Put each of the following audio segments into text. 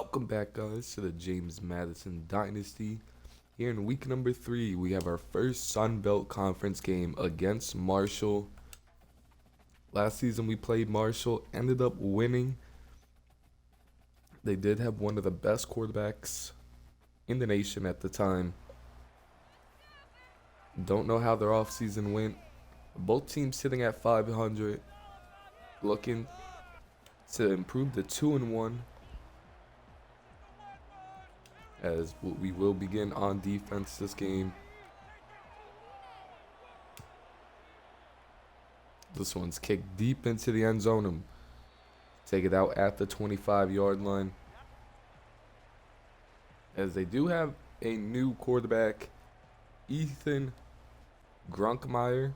Welcome back, guys, to the James Madison Dynasty. Here in week number 3, we have our first Sun Belt Conference game against Marshall. Last season we played Marshall, ended up winning. They did have one of the best quarterbacks in the nation at the time. Don't know how their offseason went. Both teams sitting at 500, looking to improve to 2-1. As we will begin on defense this game. This one's kicked deep into the end zone and take it out at the 25-yard line. As they do have a new quarterback, Ethan Grunkmeyer.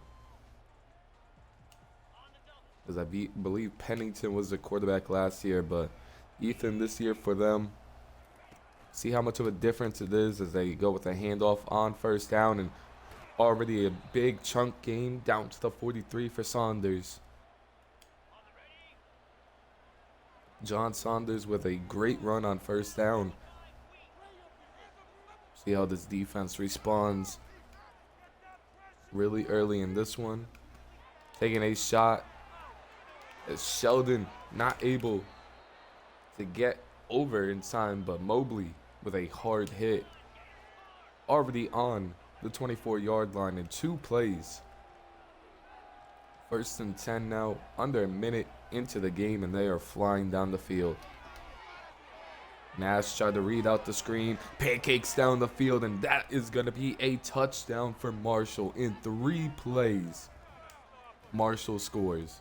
As I believe Pennington was the quarterback last year, but Ethan this year for them. See how much of a difference it is as they go with a handoff on first down, and already a big chunk gain down to the 43 for Saunders. John Saunders with a great run on first down. See how this defense responds really early in this one. Taking a shot as Sheldon not able to get over in time, but Mobley with a hard hit. Already on the 24-yard line in 2 plays. First and 10 now, under a minute into the game, and they are flying down the field. Nash tried to read out the screen, pancakes down the field, and that is going to be a touchdown for Marshall in 3 plays. Marshall scores.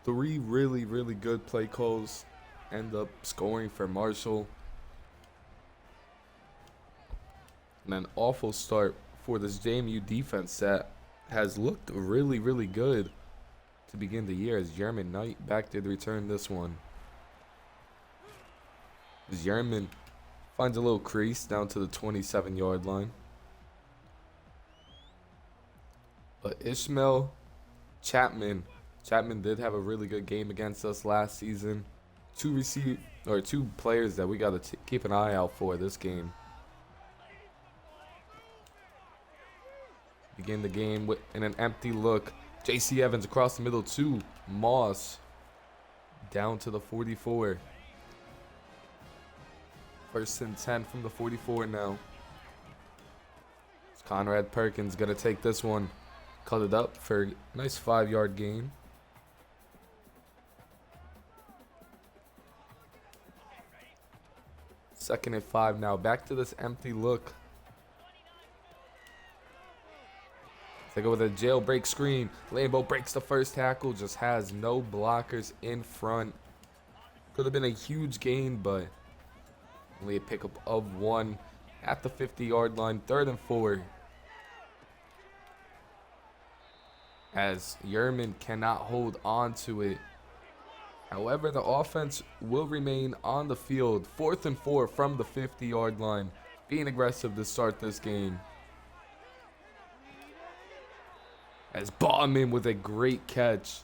3 really good play calls end up scoring for Marshall. And an awful start for this JMU defense that has looked really good to begin the year, as Yerman Knight back did return this one. As Yerman finds a little crease down to the 27-yard line. But Ishmael Chapman did have a really good game against us last season. 2 players that we got to keep an eye out for this game. Begin the game in an empty look. J.C. Evans across the middle to Moss. Down to the 44. First and 10 from the 44 now. It's Conrad Perkins going to take this one. Cut it up for a nice 5-yard gain. Second and 5 now. Back to this empty look. They go with a jailbreak screen. Lambeau breaks the first tackle. Just has no blockers in front. Could have been a huge gain, but only a pickup of 1 at the 50-yard line. 3rd and 4. As Yerman cannot hold on to it. However, the offense will remain on the field. 4th and 4 from the 50-yard line. Being aggressive to start this game. As Bauman with a great catch.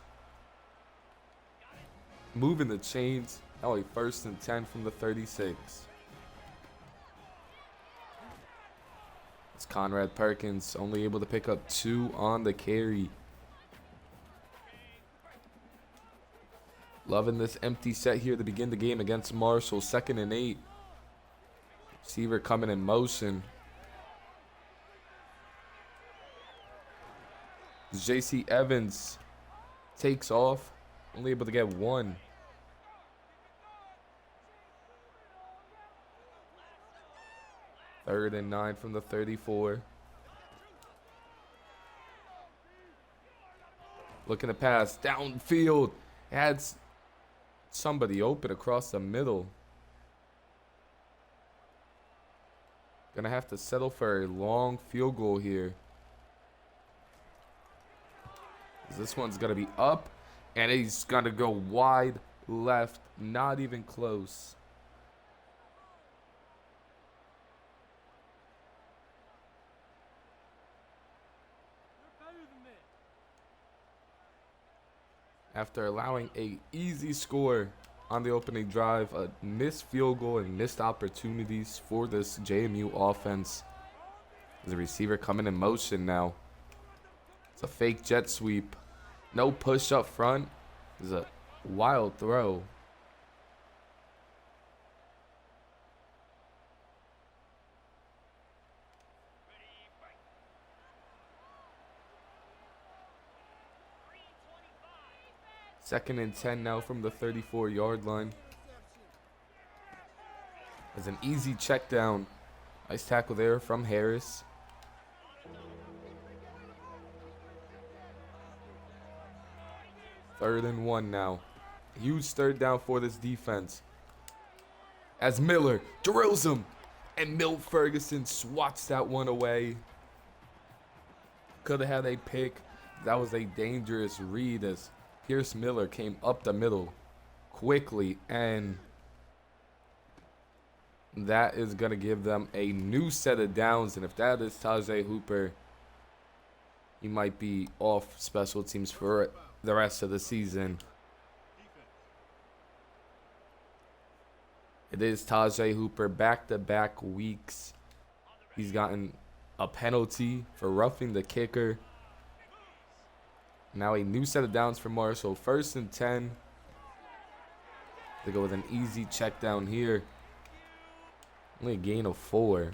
Moving the chains. Now a 1st and 10 from the 36. It's Conrad Perkins only able to pick up 2 on the carry. Loving this empty set here to begin the game against Marshall. 2nd and 8. Receiver coming in motion. J.C. Evans takes off. Only able to get 1. Third and 9 from the 34. Looking to pass downfield. Adds somebody open across the middle. Gonna have to settle for a long field goal here. This one's gonna be up, and he's gonna go wide left, not even close. After allowing a easy score on the opening drive, a missed field goal and missed opportunities for this JMU offense. The receiver coming in motion now. It's a fake jet sweep. No push up front. It's a wild throw. Second and 10 now from the 34-yard line. There's an easy check down. Nice tackle there from Harris. Third and 1 now. Huge third down for this defense. As Miller drills him. And Milt Ferguson swats that one away. Could have had a pick. That was a dangerous read as Pierce Miller came up the middle quickly, and that is going to give them a new set of downs. And if that is Tajay Hooper, he might be off special teams for the rest of the season. It is Tajay Hooper, back-to-back weeks. He's gotten a penalty for roughing the kicker. Now a new set of downs for Marshall. First and 10. They go with an easy check down here. Only a gain of 4.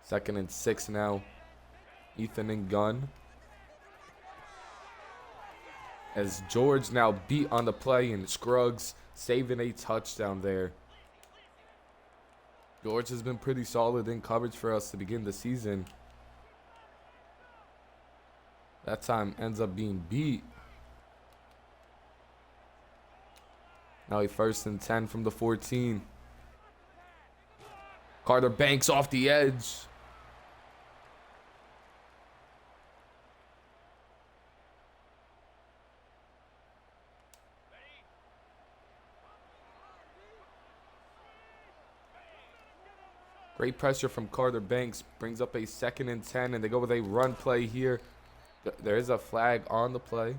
Second and 6 now. Ethan and Gunn. As George now beat on the play, and Scruggs saving a touchdown there. George has been pretty solid in coverage for us to begin the season. That time ends up being beat. Now a first and 10 from the 14. Carter Banks off the edge. Great pressure from Carter Banks. Brings up a second and 10, and they go with a run play here. There is a flag on the play.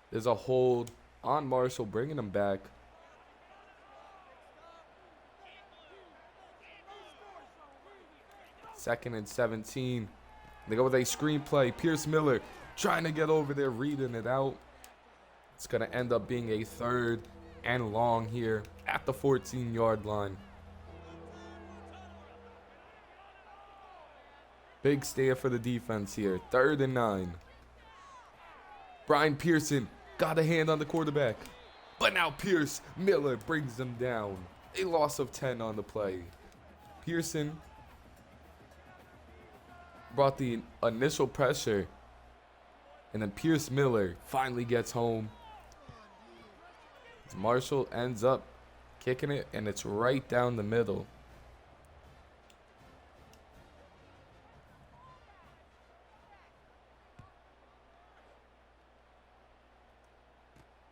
There's a hold on Marshall, bringing him back. Second and 17. They go with a screenplay. Pierce Miller trying to get over there, reading it out. It's going to end up being a third and long here at the 14-yard line. Big stand for the defense here. Third and 9. Brian Pearson got a hand on the quarterback. But now Pierce Miller brings them down. A loss of 10 on the play. Pearson brought the initial pressure. And then Pierce Miller finally gets home. Marshall ends up kicking it, and it's right down the middle.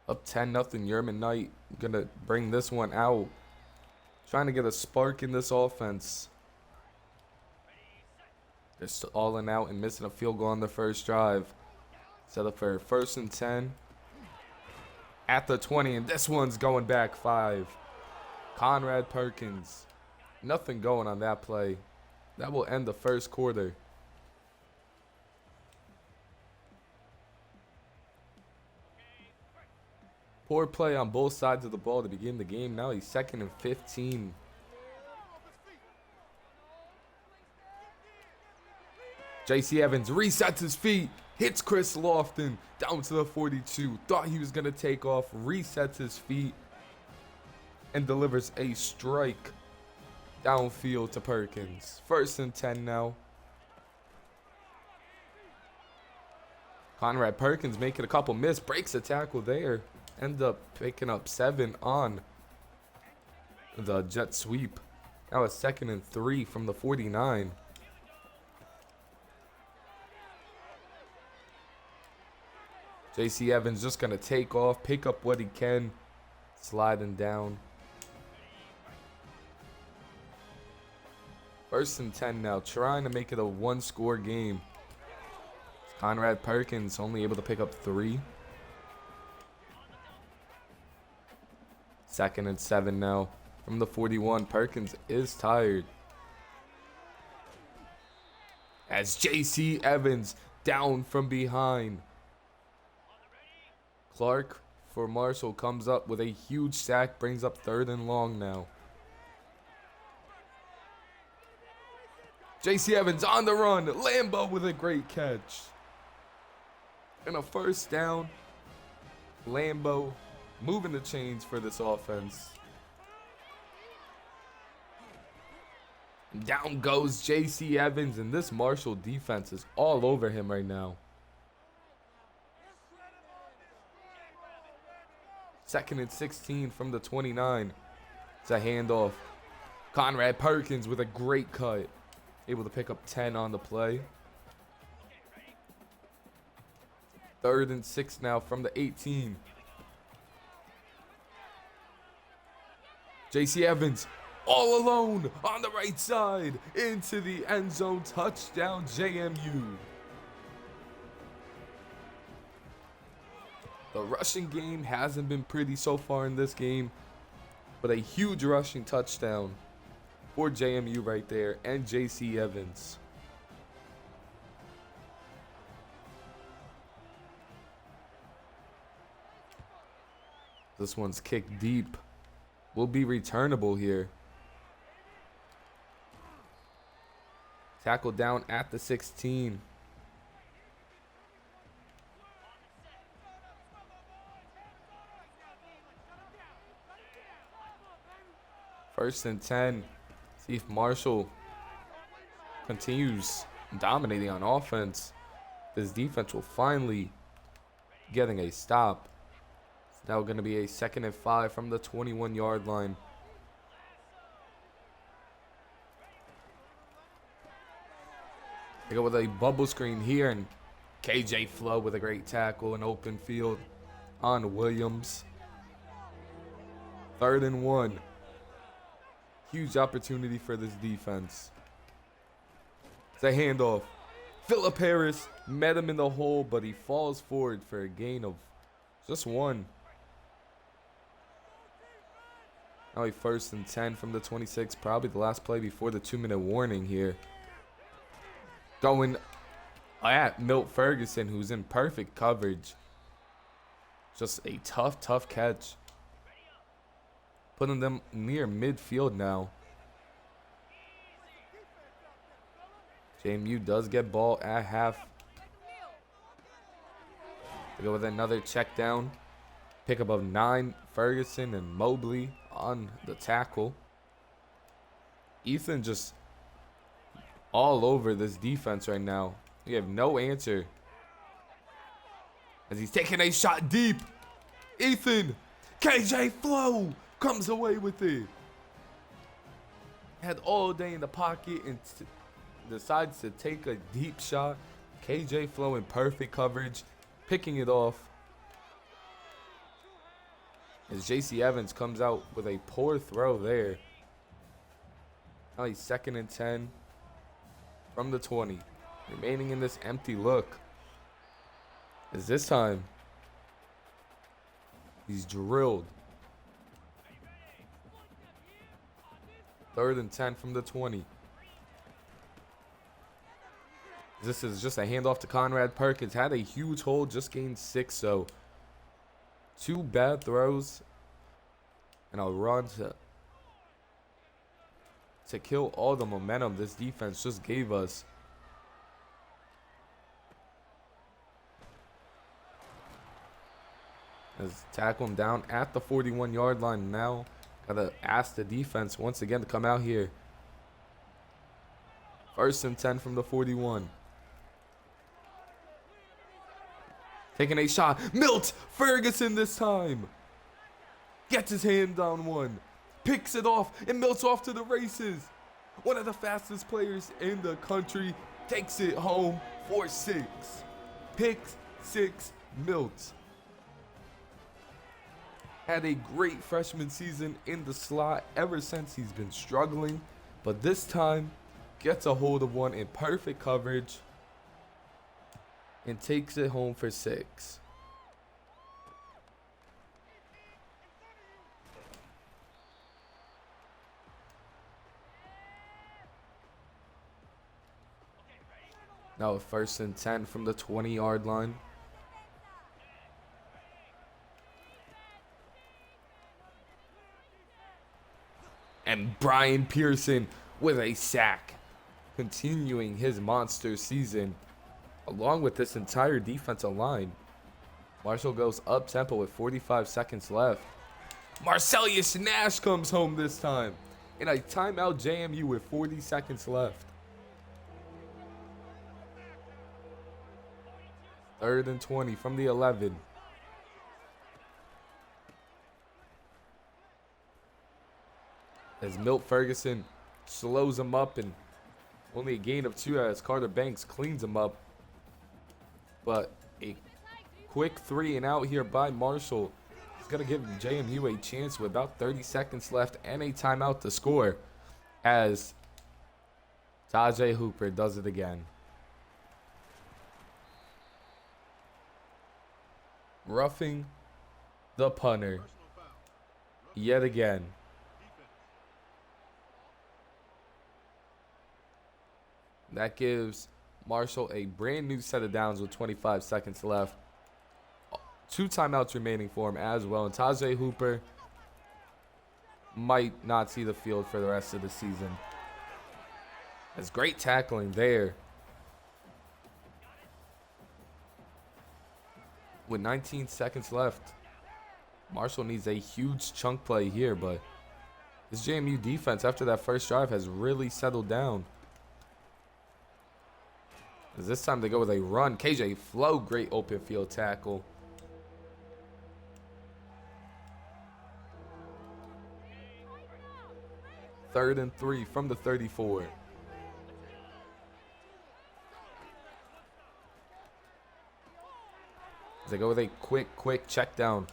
Up 10-0. Yerman Knight gonna bring this one out. Trying to get a spark in this offense. They're stalling out and missing a field goal on the first drive. Set up for first and 10. At the 20, and this one's going back 5. Conrad Perkins. Nothing going on that play. That will end the first quarter. Poor play on both sides of the ball to begin the game. Now he's second and 15. J.C. Evans resets his feet. Hits Chris Lofton down to the 42. Thought he was going to take off. Resets his feet. And delivers a strike downfield to Perkins. First and 10 now. Conrad Perkins making a couple miss. Breaks a tackle there. Ends up picking up 7 on the jet sweep. Now a second and 3 from the 49. J.C. Evans just going to take off, pick up what he can, sliding down. First and 10 now, trying to make it a one-score game. Conrad Perkins only able to pick up 3. Second and 7 now from the 41. Perkins is tired. As J.C. Evans down from behind. Clark for Marshall comes up with a huge sack, brings up 3rd and long now. J.C. Evans on the run. Lambo with a great catch. And a first down. Lambo moving the chains for this offense. Down goes J.C. Evans, and this Marshall defense is all over him right now. Second and 16 from the 29. It's a handoff. Conrad Perkins with a great cut. Able to pick up 10 on the play. 3rd and 6 now from the 18. J.C. Evans all alone on the right side into the end zone. Touchdown JMU. The rushing game hasn't been pretty so far in this game, but a huge rushing touchdown for JMU right there and J.C. Evans. This one's kicked deep. Will be returnable here. Tackle down at the 16. First and 10. See if Marshall continues dominating on offense. This defense will finally getting a stop. It's now going to be a 2nd and 5 from the 21-yard line. They go with a bubble screen here, and KJ Flo with a great tackle and open field on Williams. 3rd and 1. Huge opportunity for this defense. It's a handoff. Phillip Harris met him in the hole, but he falls forward for a gain of just 1. Now a 1st and 10 from the 26. Probably the last play before the 2-minute warning here. Going at Milt Ferguson, who's in perfect coverage. Just a tough catch. Putting them near midfield now. JMU does get ball at half. They go with another check down. Pickup of 9. Ferguson and Mobley on the tackle. Ethan just all over this defense right now. We have no answer. As he's taking a shot deep. Ethan. KJ Flo comes away with it. Had all day in the pocket and decides to take a deep shot. KJ Flo in perfect coverage, picking it off. As J.C. Evans comes out with a poor throw there. Now he's 2nd and 10 from the 20. Remaining in this empty look. As this time, he's drilled. 3rd and 10 from the 20. This is just a handoff to Conrad Perkins. Had a huge hole, just gained 6, so 2 bad throws and a run to kill all the momentum this defense just gave us. As tackle him down at the 41-yard line now. Gotta ask the defense once again to come out here. 1st and 10 from the 41. Taking a shot. Milt Ferguson this time. Gets his hand on one. Picks it off, and Milt's off to the races. One of the fastest players in the country takes it home for 6. Pick 6, Milt. Had a great freshman season in the slot ever since he's been struggling. But this time, gets a hold of one in perfect coverage and takes it home for 6. Now a 1st and 10 from the 20-yard line. And Brian Pearson with a sack, continuing his monster season along with this entire defensive line. Marshall goes up tempo with 45 seconds left. Marcellus Nash comes home this time. And a timeout JMU with 40 seconds left. 3rd and 20 from the 11. As Milt Ferguson slows him up, and only a gain of 2 as Carter Banks cleans him up. But a quick 3 and out here by Marshall is going to give JMU a chance with about 30 seconds left and a timeout to score, as Tajay Hooper does it again. Roughing the punter yet again. That gives Marshall a brand new set of downs with 25 seconds left. 2 timeouts remaining for him as well. And Tajay Hooper might not see the field for the rest of the season. That's great tackling there. With 19 seconds left, Marshall needs a huge chunk play here, but this JMU defense after that first drive has really settled down. As this time they go with a run. KJ Flo, great open field tackle. Third and 3 from the 34. As they go with a quick check down.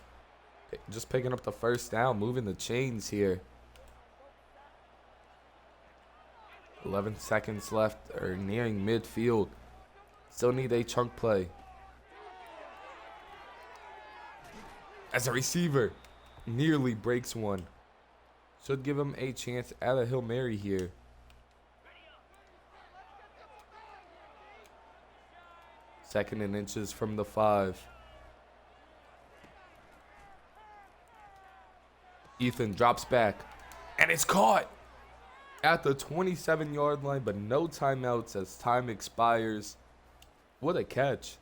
Just picking up the first down, moving the chains here. 11 seconds left, or nearing midfield. Still need a chunk play. As a receiver nearly breaks one. Should give him a chance at a Hail Mary here. Second and inches from the 5. Ethan drops back, and it's caught at the 27-yard line, but no timeouts as time expires. What a catch.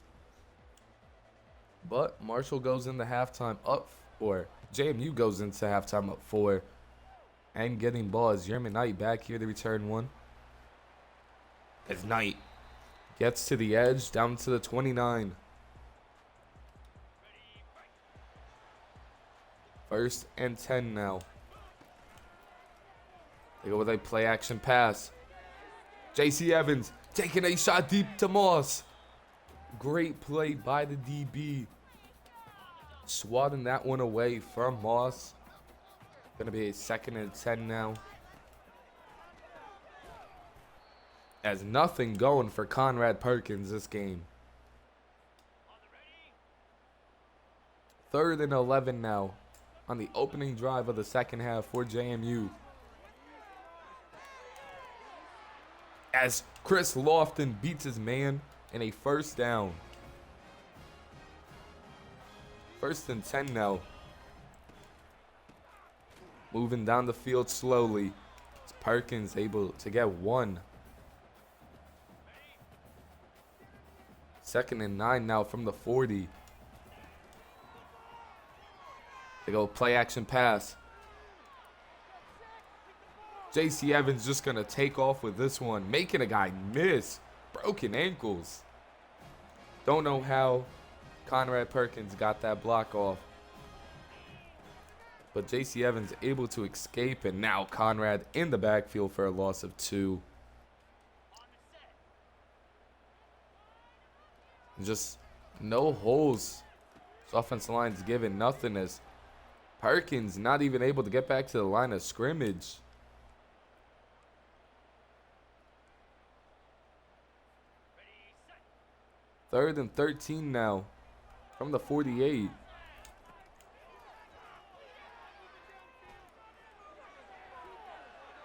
But Marshall goes into halftime up, or JMU goes into halftime up 4. And getting ball as Yerman Knight back here to return one. As Knight gets to the edge, down to the 29. 1st and 10 now. They go with a play action pass. J.C. Evans taking a shot deep to Moss. Great play by the DB. Swatting that one away from Moss. Gonna be a 2nd and 10 now. As nothing going for Conrad Perkins this game. 3rd and 11 now on the opening drive of the second half for JMU. As Chris Lofton beats his man in a first down. 1st and 10 now. Moving down the field slowly. As Perkins able to get one. 2nd and 9 now from the 40. They go play action pass. J.C. Evans just going to take off with this one, making a guy miss. Broken ankles. Don't know how Conrad Perkins got that block off. But J.C. Evans able to escape, and now Conrad in the backfield for a loss of 2. Just no holes. This offensive line's given nothing as Perkins not even able to get back to the line of scrimmage. 3rd and 13 now from the 48.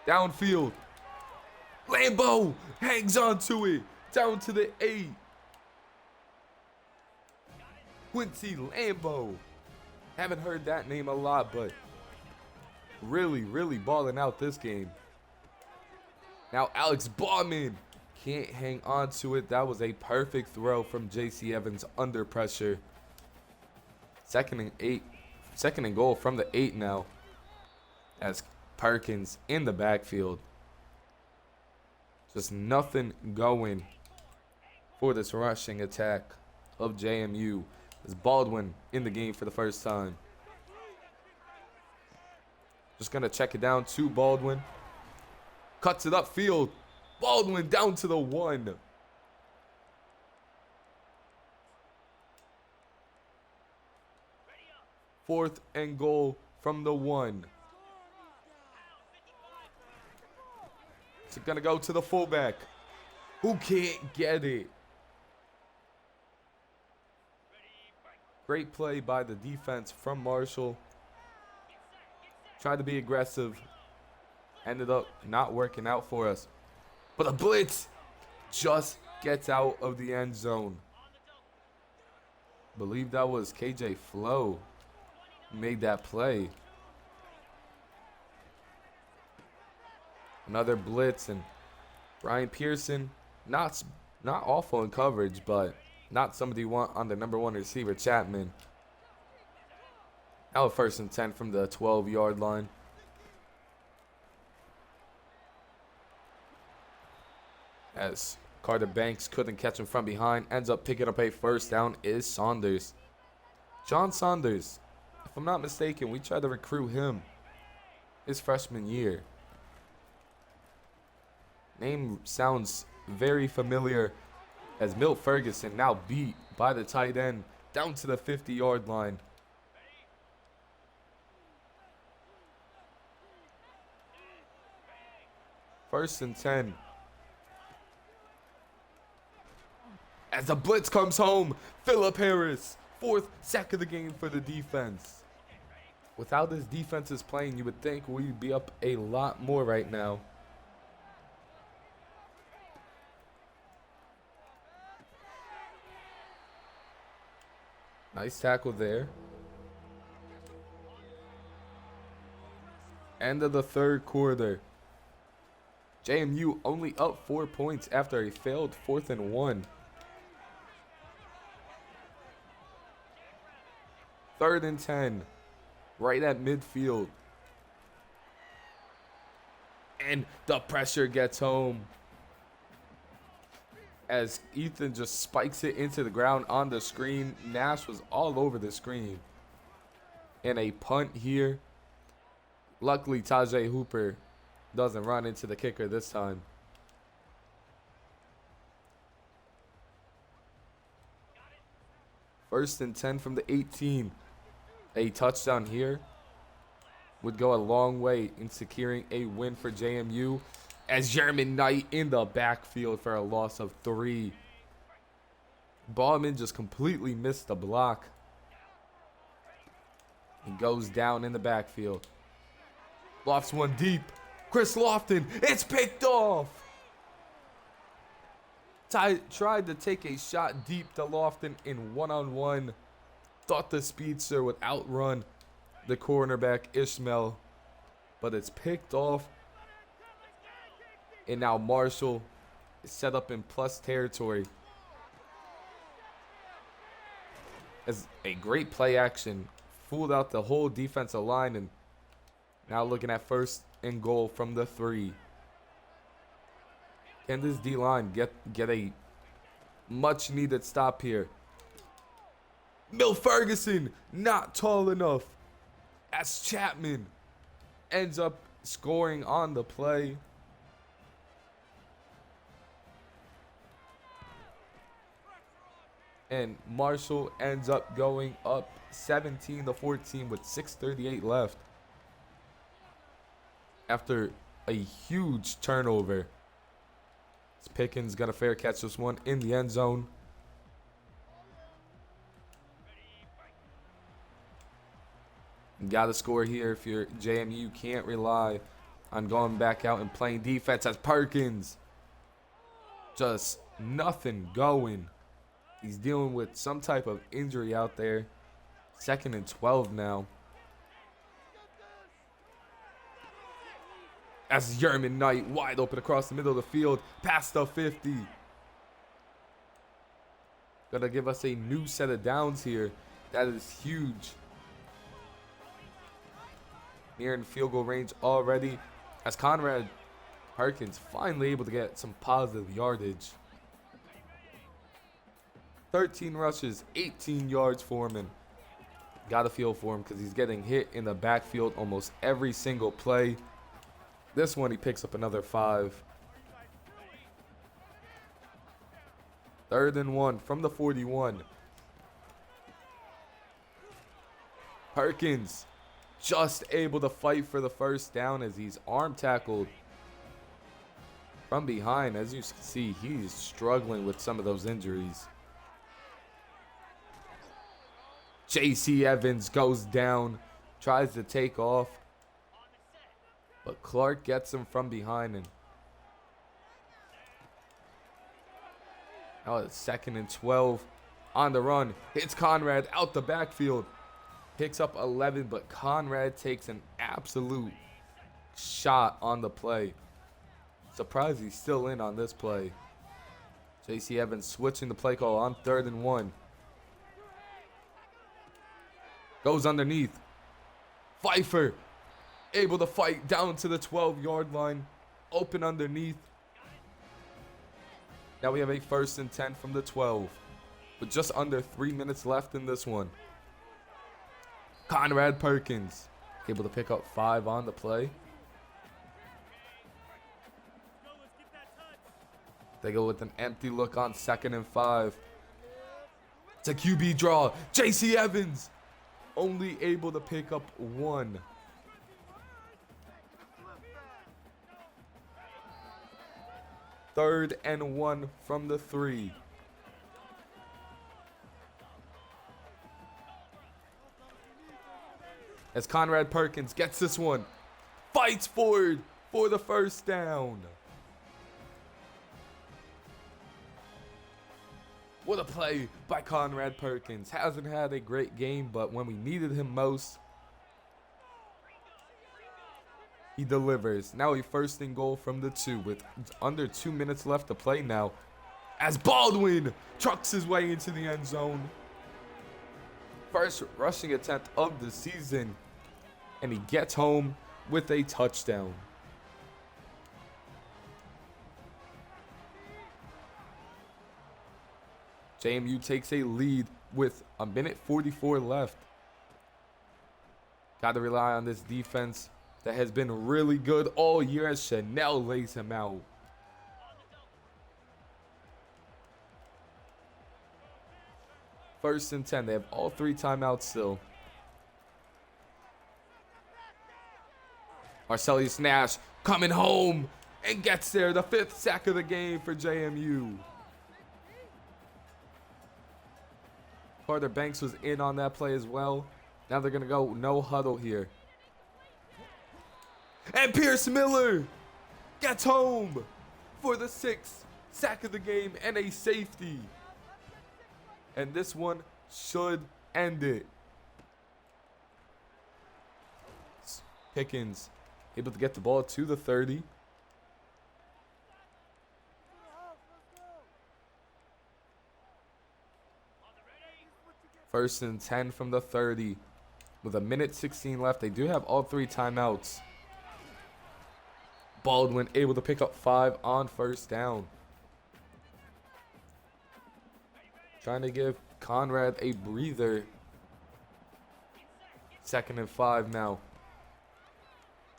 Downfield. Lambeau hangs on to it. Down to the 8. Quincy Lambeau. Haven't heard that name a lot, but really balling out this game. Now Alex Bauman can't hang on to it. That was a perfect throw from J.C. Evans under pressure. 2nd and 8. 2nd and goal from the 8 now. As Perkins in the backfield. Just nothing going for this rushing attack of JMU. As Baldwin in the game for the first time. Just going to check it down to Baldwin. Cuts it upfield. Baldwin down to the 1. Fourth and goal from the 1. It's going to go to the fullback, who can't get it. Great play by the defense from Marshall. Tried to be aggressive. Ended up not working out for us. But a blitz just gets out of the end zone. Believe that was KJ Flo who made that play. Another blitz, and Brian Pearson, not awful in coverage, but not somebody you want on the number 1 receiver, Chapman. Now 1st and 10 from the 12-yard line. As Carter Banks couldn't catch him from behind, ends up picking up a first down is Saunders. John Saunders, if I'm not mistaken, we tried to recruit him his freshman year. Name sounds very familiar, as Milt Ferguson now beat by the tight end down to the 50-yard line. First and 10. As the blitz comes home, Phillip Harris, 4th sack of the game for the defense. Without this defense's playing, you would think we'd be up a lot more right now. Nice tackle there. End of the 3rd quarter. JMU only up 4 points after a failed 4th and 1. 3rd and 10. Right at midfield. And the pressure gets home. As Ethan just spikes it into the ground on the screen. Nash was all over the screen. And a punt here. Luckily, Tajay Hooper doesn't run into the kicker this time. First and 10 from the 18. A touchdown here would go a long way in securing a win for JMU. As Jeremy Knight in the backfield for a loss of 3. Ballman just completely missed the block. He goes down in the backfield. Lofts one deep. Chris Lofton, it's picked off. Tried to take a shot deep to Lofton in one-on-one. Thought the speedster would outrun the cornerback Ishmael, but it's picked off. And now Marshall is set up in plus territory. As a great play action fooled out the whole defensive line, and now looking at 1st and goal from the 3. Can this D-line get a much needed stop here? Milt Ferguson not tall enough, as Chapman ends up scoring on the play. And Marshall ends up going up 17-14 with 6:38 left. After a huge turnover. Pickens got a fair catch this one in the end zone. Got to score here if you're JMU. Can't rely on going back out and playing defense as Perkins. Just nothing going. He's dealing with some type of injury out there. 2nd and 12 now. As Yerman Knight wide open across the middle of the field. Past the 50. Gonna give us a new set of downs here. That is huge. Nearing field goal range already. As Conrad Perkins finally able to get some positive yardage. 13 rushes, 18 yards for him. And got to feel for him because he's getting hit in the backfield almost every single play. This one he picks up another 5. 3rd and 1 from the 41. Perkins just able to fight for the first down as he's arm tackled from behind. As you can see, he's struggling with some of those injuries. J.C. Evans goes down, tries to take off, but Clark gets him from behind. And now it's 2nd and 12 on the run. Hits Conrad out the backfield. Picks up 11, but Conrad takes an absolute shot on the play. Surprised he's still in on this play. J.C. Evans switching the play call on 3rd and 1. Goes underneath. Pfeiffer able to fight down to the 12-yard line. Open underneath. Now we have a 1st and 10 from the 12. With just under 3 minutes left in this one. Conrad Perkins able to pick up 5 on the play. They go with an empty look on 2nd and 5. It's a QB draw. J.C. Evans only able to pick up 1. Third and 1 from the 3. As Conrad Perkins gets this one, fights forward for the first down. What a play by Conrad Perkins. Hasn't had a great game, but when we needed him most, he delivers. Now a 1st and goal from the 2 with under 2 minutes left to play now. As Baldwin trucks his way into the end zone. First rushing attempt of the season. And he gets home with a touchdown. JMU takes a lead with 1:44 left. Got to rely on this defense that has been really good all year as Chanel lays him out. First and 10. They have all 3 timeouts still. Arcelius Nash coming home and gets there. The 5th sack of the game for JMU. Carter Banks was in on that play as well. Now they're going to go no huddle here. And Pierce Miller gets home for the 6th sack of the game and a safety. And this one should end it. Pickens able to get the ball to the 30. First and 10 from the 30. With 1:16 left. They do have all 3 timeouts. Baldwin able to pick up 5 on first down. Trying to give Conrad a breather. 2nd and 5 now.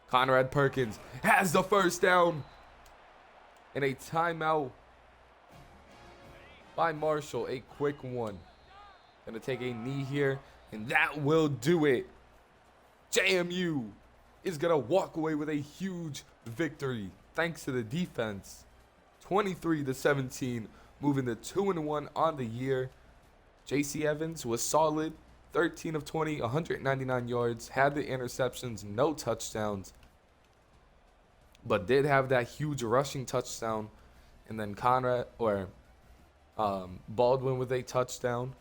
Conrad Perkins has the first down. And a timeout by Marshall. A quick one. Gonna take a knee here. And that will do it. JMU is gonna walk away with a huge victory. Thanks to the defense. 23-17. Moving to 2-1 on the year. J.C. Evans was solid. 13 of 20, 199 yards, had the interceptions, no touchdowns, but did have that huge rushing touchdown. And then Baldwin with a touchdown.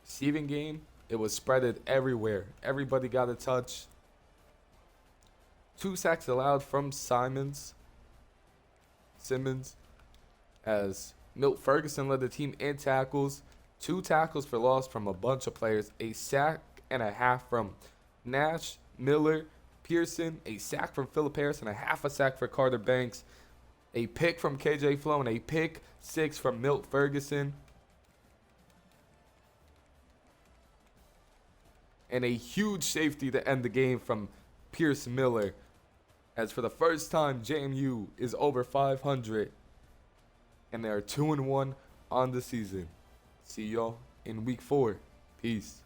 Receiving game, it was spreaded everywhere. Everybody got a touch. 2 sacks allowed from Simmons, as Milt Ferguson led the team in tackles. 2 tackles for loss from a bunch of players. A sack and a half from Nash, Miller, Pearson. A sack from Philip Harris and a half a sack for Carter Banks. A pick from KJ Flo and a pick 6 from Milt Ferguson. And a huge safety to end the game from Pierce Miller. As for the first time, JMU is over 500. And they are 2-1 on the season. See y'all in week 4. Peace.